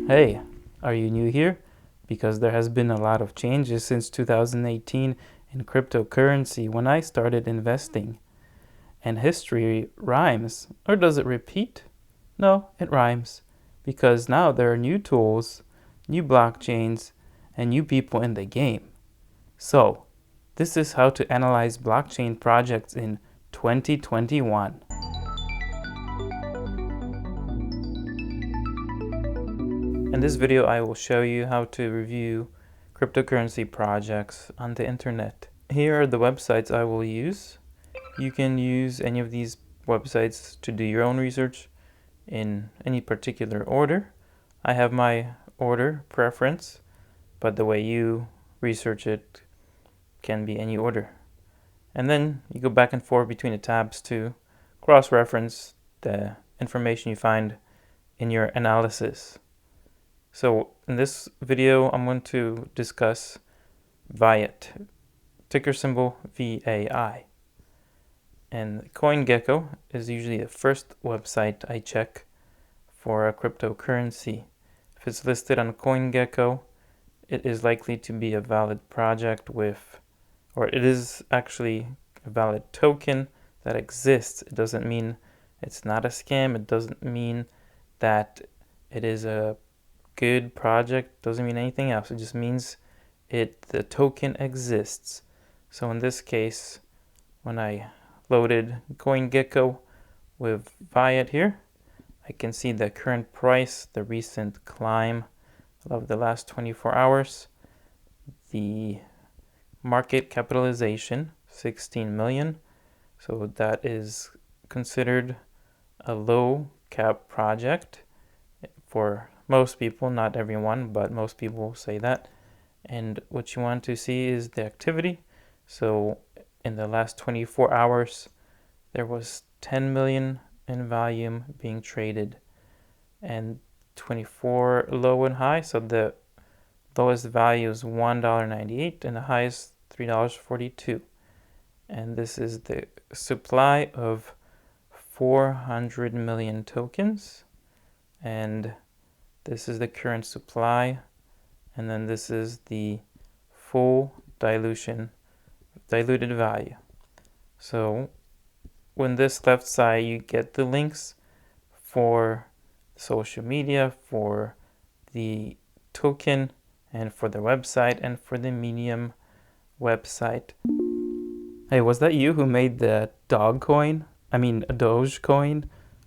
Hey, are you new here? Because there has been a lot of changes since 2018 in cryptocurrency when I started investing. And history rhymes, or does it repeat? No, it rhymes. Because now there are new tools, new blockchains, and new people in the game. So, this is how to analyze blockchain projects in 2021. In this video, I will show you how to review cryptocurrency projects on the internet. Here are the websites I will use. You can use any of these websites to do your own research in any particular order. I have my order preference, but the way you research it can be any order. And then you go back and forth between the tabs to cross-reference the information you find in your analysis. So in this video, I'm going to discuss VAIOT, ticker symbol VAI. And CoinGecko is usually the first website I check for a cryptocurrency. If it's listed on CoinGecko, it is likely to be a valid project or it is actually a valid token that exists. It doesn't mean it's not a scam. It doesn't mean that it is a good project, doesn't mean anything else. It just means the token exists. So in this case, when I loaded CoinGecko with VAIOT here, I can see the current price, the recent climb of the last 24 hours, the market capitalization, 16 million. So that is considered a low cap project for most people, not everyone, but most people say that. And what you want to see is the activity. So in the last 24 hours, there was 10 million in volume being traded and 24 low and high. So the lowest value is $1.98 and the highest $3.42. And this is the supply of 400 million tokens. And this is the current supply, and then this is the full diluted value. So when this left side, you get the links for social media, for the token, and for the website, and for the Medium website. Hey, was that you who made the Dogecoin? I mean, a Dogecoin?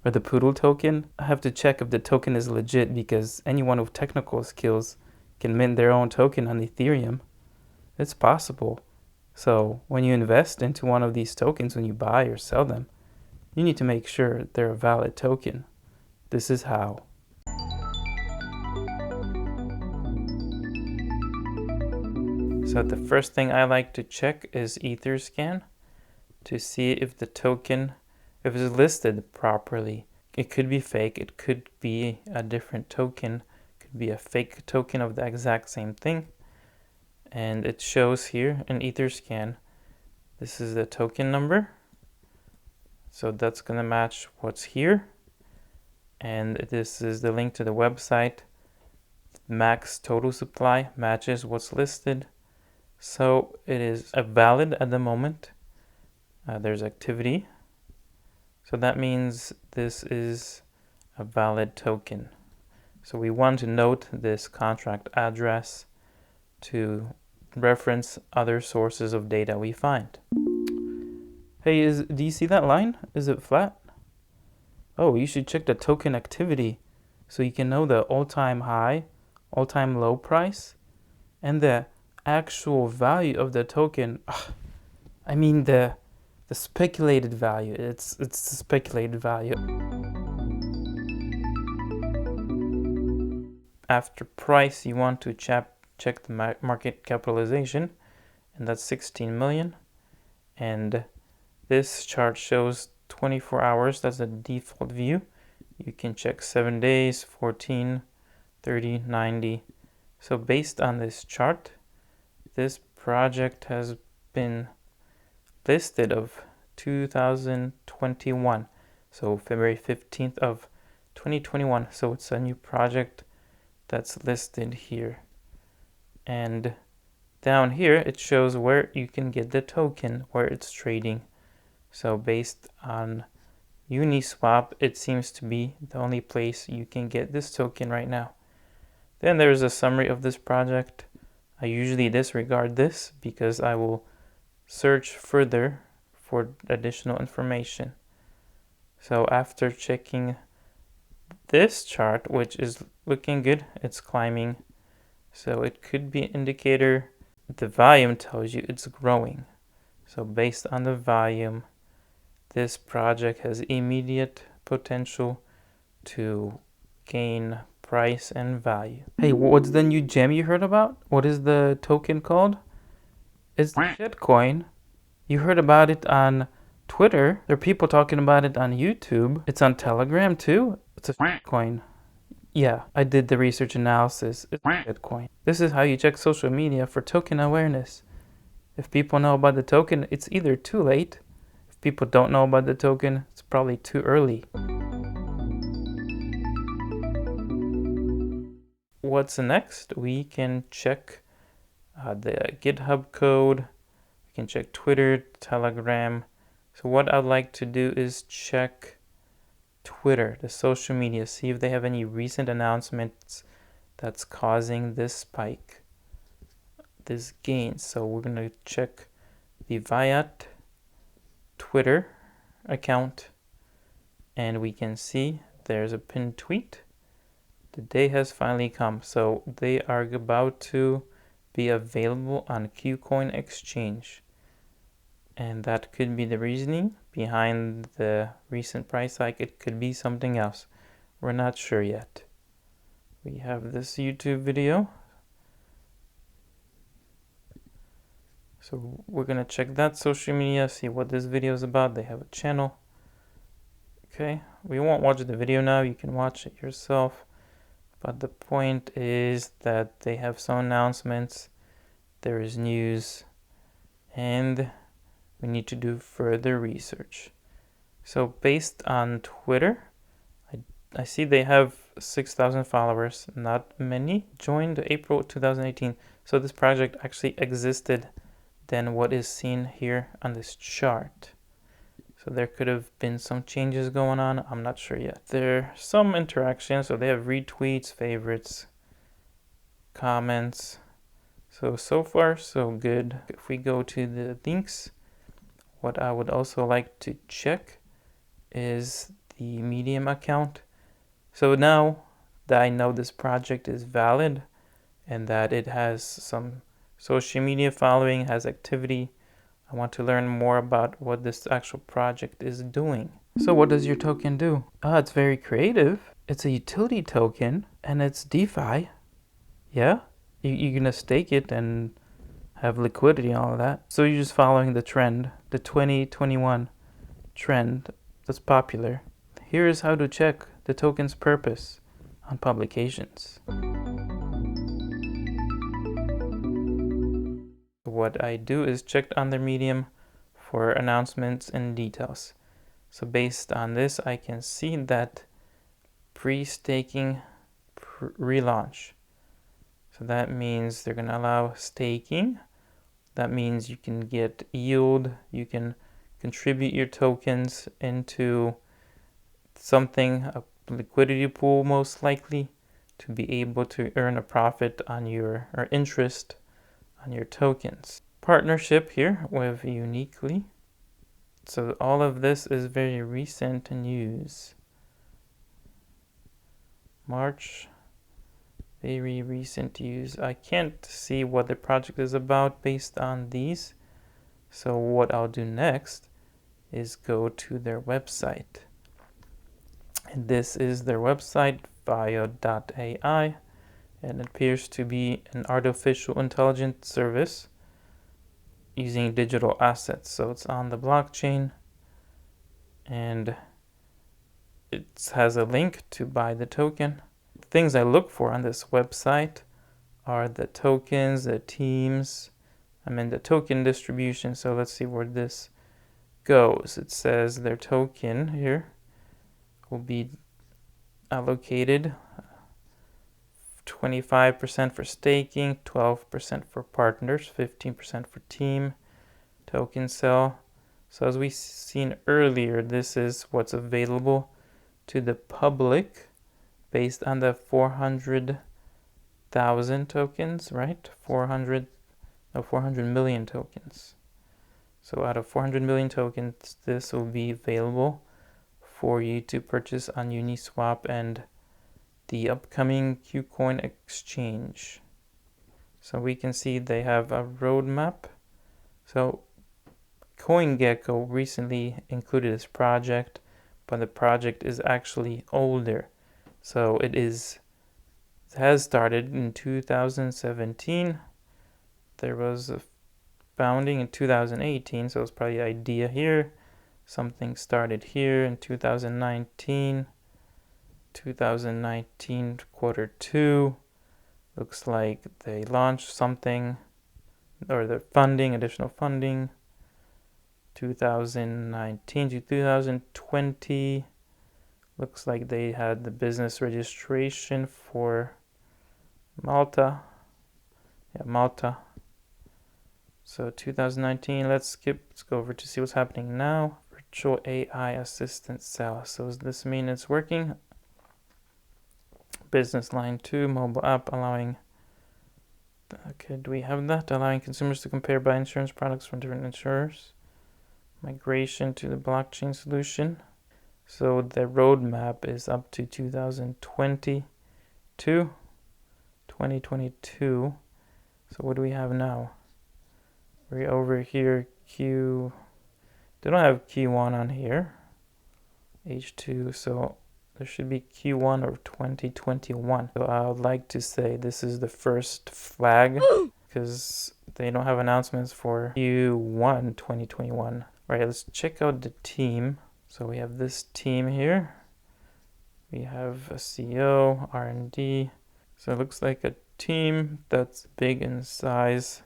Or the Poodle token? I have to check if the token is legit because anyone with technical skills can mint their own token on Ethereum. It's possible. So when you invest into one of these tokens, when you buy or sell them, you need to make sure they're a valid token. This is how. So the first thing I like to check is Etherscan to see if the token, if it's listed properly. It could be fake, it could be a different token, it could be a fake token of the exact same thing. And it shows here in Etherscan, this is the token number. So that's gonna match what's here. And this is the link to the website. Max total supply matches what's listed. So it is valid at the moment. There's activity. So that means this is a valid token. So we want to note this contract address to reference other sources of data we find. Hey, do you see that line? Is it flat? Oh, you should check the token activity so you can know the all-time high, all-time low price, and the actual value of the token. I mean the speculated value. It's the speculated value. After price, you want to check the market capitalization, and that's 16 million. And this chart shows 24 hours. That's the default view. You can check 7 days, 14, 30, 90. So based on this chart, this project has been listed of 2021, so February 15th of 2021. So it's a new project that's listed here. And down here, it shows where you can get the token, where it's trading. So based on Uniswap, it seems to be the only place you can get this token right now. Then there's a summary of this project. I usually disregard this because I will search further for additional information. So after checking this chart, which is looking good, it's climbing. So it could be an indicator. The volume tells you it's growing. So based on the volume, this project has immediate potential to gain price and value. Hey, what's the new gem you heard about? What is the token called? It's the shitcoin. You heard about it on Twitter. There are people talking about it on YouTube. It's on Telegram too. It's a shitcoin. Yeah, I did the research analysis. It's a shitcoin. This is how you check social media for token awareness. If people know about the token, it's either too late. If people don't know about the token, it's probably too early. What's next? We can check the GitHub code. We can check Twitter, Telegram. So what I'd like to do is check Twitter, the social media, see if they have any recent announcements that's causing this spike, this gain. So we're going to check the VAIOT Twitter account, and we can see there's a pinned tweet. The day has finally come. So they are about to be available on KuCoin Exchange. And that could be the reasoning behind the recent price hike. It could be something else. We're not sure yet. We have this YouTube video. So we're going to check that social media, see what this video is about. They have a channel. Okay, we won't watch the video now. You can watch it yourself. But the point is that they have some announcements. There is news. And we need to do further research. So based on Twitter, I see they have 6,000 followers, not many. Joined April 2018. So this project actually existed than what is seen here on this chart. So there could have been some changes going on. I'm not sure yet. There's some interaction. So they have retweets, favorites, comments. So far, so good. If we go to the links, what I would also like to check is the Medium account. So now that I know this project is valid and that it has some social media following, has activity, I want to learn more about what this actual project is doing. So what does your token do? It's very creative. It's a utility token and it's DeFi. Yeah, you're gonna stake it and have liquidity and all of that. So you're just following the trend, the 2021 trend that's popular. Here is how to check the token's purpose on publications. What I do is check on their Medium for announcements and details. So based on this, I can see that pre-staking relaunch. So that means they're going to allow staking. That means you can get yield. You can contribute your tokens into something, a liquidity pool most likely, to be able to earn a profit on your, or interest on your tokens. Partnership here with Uniquely. So all of this is very recent news. March, very recent news. I can't see what the project is about based on these. So what I'll do next is go to their website. And this is their website, VAIOT.ai. And it appears to be an artificial intelligence service using digital assets. So it's on the blockchain and it has a link to buy the token. The things I look for on this website are the tokens, the teams, the token distribution. So let's see where this goes. It says their token here will be allocated 25% for staking, 12% for partners, 15% for team token sell. So as we seen earlier, this is what's available to the public based on the 400,000 tokens, right? 400 million tokens. So out of 400 million tokens, this will be available for you to purchase on Uniswap and the upcoming KuCoin exchange. So we can see they have a roadmap. So CoinGecko recently included this project, but the project is actually older. So it has started in 2017. There was a founding in 2018, so it's probably the idea here. Something started here in 2019. 2019 quarter 2. Looks like they launched something, or the funding, additional funding. 2019 to 2020. Looks like they had the business registration for Malta. Yeah, Malta. So 2019, let's go over to see what's happening now. Virtual AI assistant cell. So does this mean it's working? Business line 2, mobile app allowing, okay, do we have that? Allowing consumers to compare buy insurance products from different insurers. Migration to the blockchain solution. So the roadmap is up to 2022. So what do we have now? We're over here, they don't have Q1 on here. H2, so there should be Q1 of 2021. So I would like to say this is the first flag because they don't have announcements for Q1 2021. Right, let's check out the team. So we have this team here. We have a CEO, R&D. So it looks like a team that's big in size,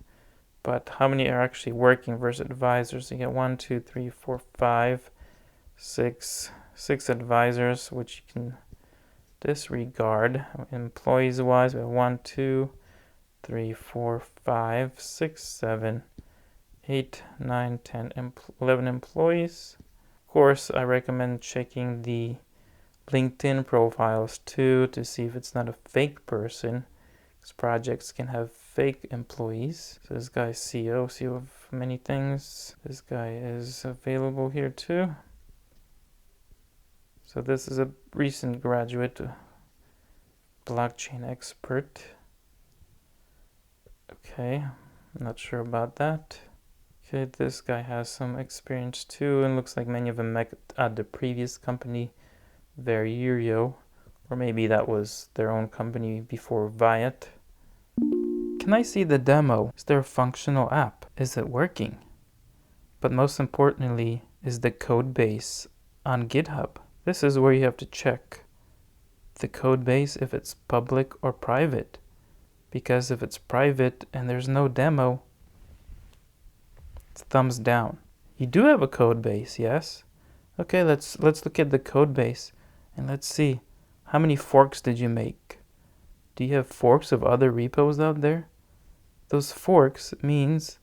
but how many are actually working versus advisors? So you get 1, 2, 3, 4, 5, 6 advisors, which you can disregard. Employees wise, we have 1, 2, 3, 4, 5, 6, 7, 8, 9, 10, 11 employees. Of course, I recommend checking the LinkedIn profiles too to see if it's not a fake person, because projects can have fake employees. So this guy's CEO of many things. This guy is available here too. So this is a recent graduate, blockchain expert. Okay, I'm not sure about that. Okay, this guy has some experience too, and looks like many of them met at the previous company, VAIOT, or maybe that was their own company before VAIOT. Can I see the demo? Is there a functional app? Is it working? But most importantly, is the code base on GitHub? This is where you have to check the code base if it's public or private. Because if it's private and there's no demo, it's thumbs down. You do have a code base, yes? Okay, let's look at the code base and let's see, how many forks did you make? Do you have forks of other repos out there? Those forks means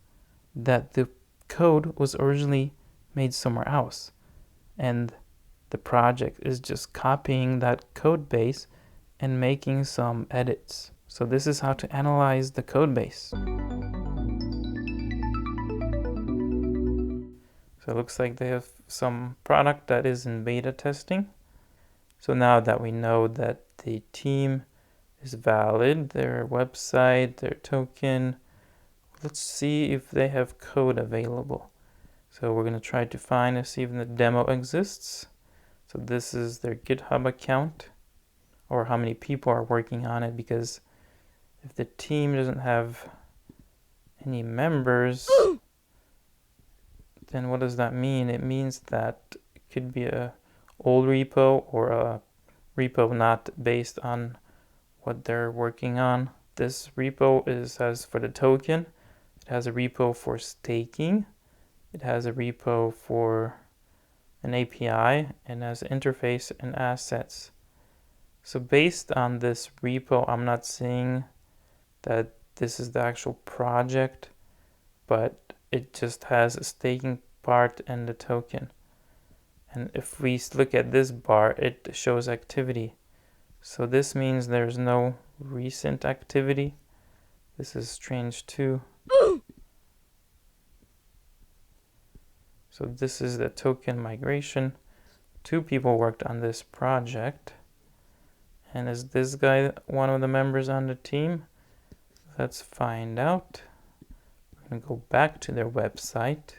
that the code was originally made somewhere else, and the project is just copying that code base and making some edits. So this is how to analyze the code base. So it looks like they have some product that is in beta testing. So now that we know that the team is valid, their website, their token, let's see if they have code available. So we're going to try to find and see if the demo exists. So this is their GitHub account, or how many people are working on it, because if the team doesn't have any members, then what does that mean? It means that it could be a old repo or a repo not based on what they're working on. This repo has for the token, it has a repo for staking, it has a repo for an API, and has interface and assets. So based on this repo, I'm not saying that this is the actual project, but it just has a staking part and the token. And if we look at this bar, it shows activity. So this means there's no recent activity. This is strange too. So this is the token migration. 2 people worked on this project. And is this guy one of the members on the team? Let's find out. We're going to go back to their website.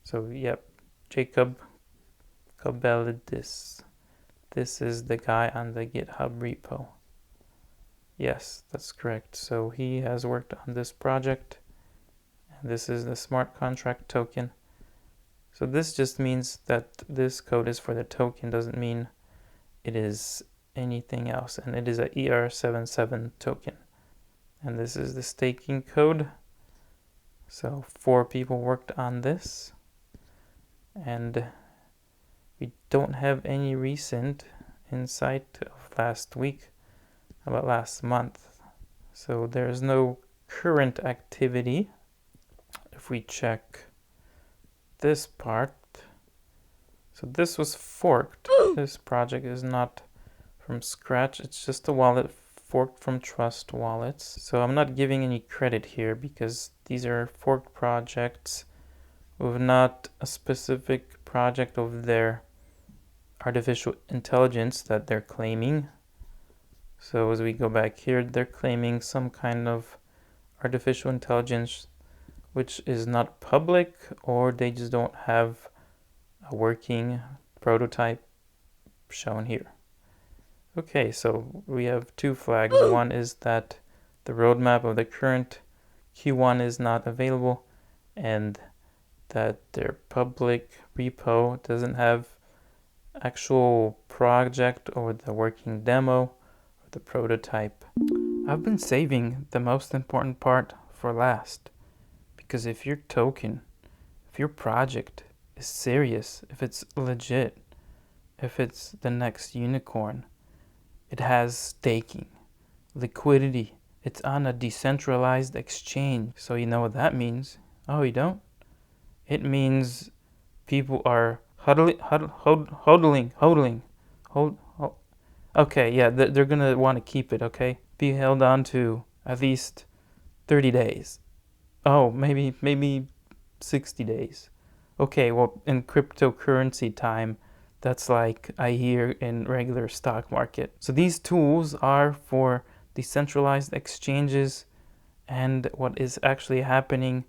So yep, Jacob Kabelidis. This is the guy on the GitHub repo. Yes, that's correct. So he has worked on this project. And this is the smart contract token. So this just means that this code is for the token, doesn't mean it is anything else. And it is a ER77 token. And this is the staking code. So 4 people worked on this. And we don't have any recent insight of last week, about last month. So there's no current activity. If we check this part, so this was forked. This project is not from scratch. It's just a wallet forked from Trust Wallets. So I'm not giving any credit here because these are forked projects with not a specific project of their artificial intelligence that they're claiming. So as we go back here, they're claiming some kind of artificial intelligence which is not public, or they just don't have a working prototype shown here. Okay, so we have 2 flags. One is that the roadmap of the current Q1 is not available, and that their public repo doesn't have actual project or the working demo or the prototype. I've been saving the most important part for last, because if your token, if your project is serious, if it's legit, if it's the next unicorn, it has staking, liquidity, it's on a decentralized exchange. So you know what that means? Oh, you don't? It means people are hodling. Okay, yeah, they're gonna want to keep it, okay? Be held on to at least 30 days. Oh, maybe 60 days. Okay, well, in cryptocurrency time, that's like I hear in regular stock market. So these tools are for decentralized exchanges and what is actually happening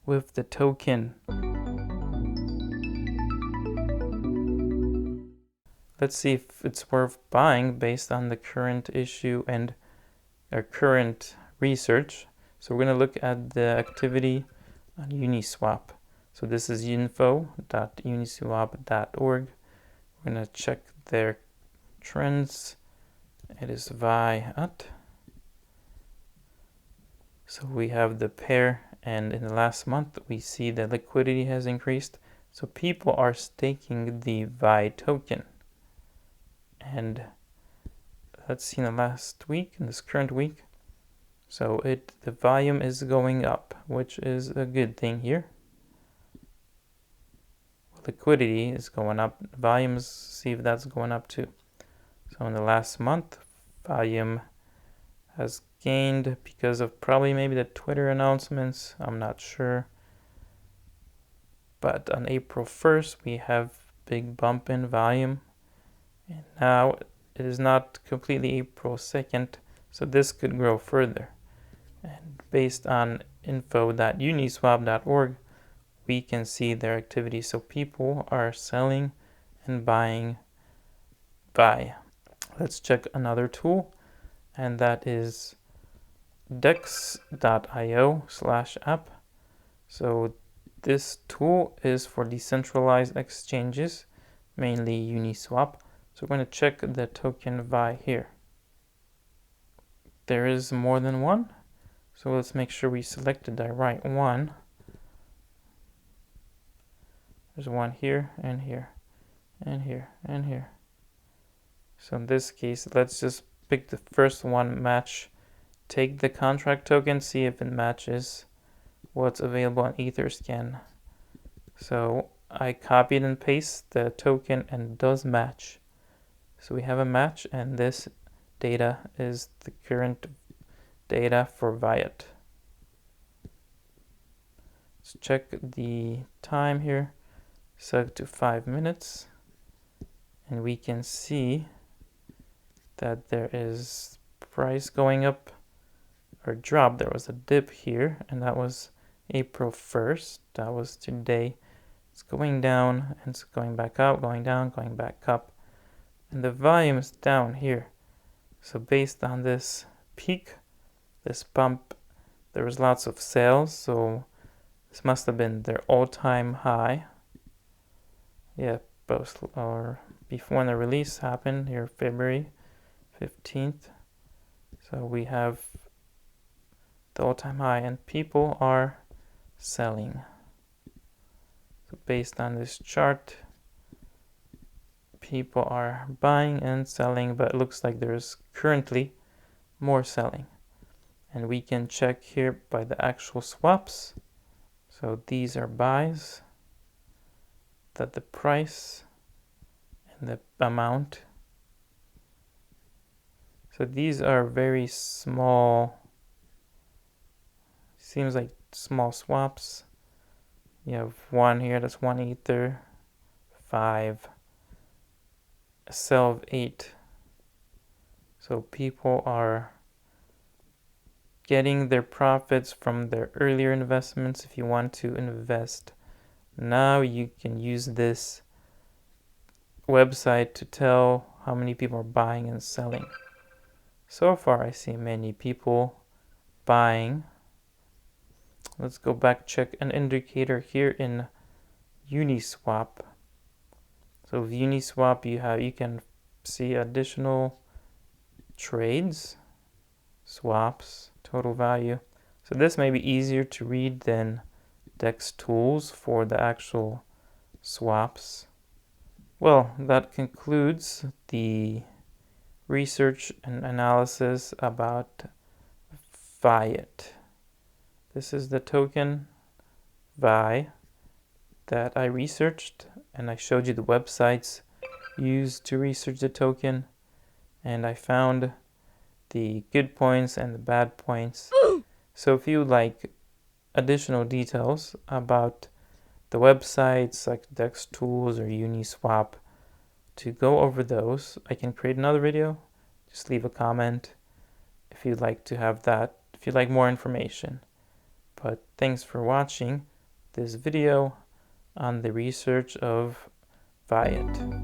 with the token. Let's see if it's worth buying based on the current issue and our current research. So we're going to look at the activity on Uniswap. So this is info.uniswap.org. We're going to check their trends. It is VAIOT. So we have the pair, and in the last month we see the liquidity has increased. So people are staking the VAI token. And let's see in the last week, in this current week. So the volume is going up, which is a good thing here. Liquidity is going up. Volumes, see if that's going up too. So in the last month, volume has gained because of probably maybe the Twitter announcements. I'm not sure. But on April 1st, we have big bump in volume. And now it is not completely April 2nd, so this could grow further. And based on info.uniswap.org, we can see their activity. So people are selling and buying VAI. Let's check another tool, and that is dex.io/app. So this tool is for decentralized exchanges, mainly Uniswap. So we're going to check the token VAI here. There is more than one. So let's make sure we selected the right one. There's one here and here and here and here. So in this case, let's just pick the first one, match. Take the contract token, see if it matches what's available on Etherscan. So I copied and pasted the token and it does match. So we have a match, and this data is the current data for VAIOT. Let's check the time here, set to 5 minutes, and we can see that there is price going up or drop. There was a dip here, and that was April 1st. That was today. It's going down and it's going back up, going down, going back up, and the volume is down here. So based on this peak, this bump, there was lots of sales, so this must have been their all-time high. Yeah, both or before the release happened here, February 15th. So we have the all-time high, and people are selling. So based on this chart, people are buying and selling, but it looks like there's currently more selling. And we can check here by the actual swaps. So these are buys, that the price and the amount. So these are very small, seems like small swaps. You have one here, that's 1 Ether, 5, a sell of 8. So people are getting their profits from their earlier investments. If you want to invest now, you can use this website to tell how many people are buying and selling. So far, I see many people buying. Let's go back, check an indicator here in Uniswap. So with Uniswap, you can see additional trades, swaps, total value. So this may be easier to read than DEX tools for the actual swaps. Well, that concludes the research and analysis about VAIOT. This is the token VAI that I researched, and I showed you the websites used to research the token, and I found the good points and the bad points. So if you like additional details about the websites like DEX Tools or Uniswap, to go over those, I can create another video. Just leave a comment if you'd like to have that, if you'd like more information. But thanks for watching this video on the research of VAIOT.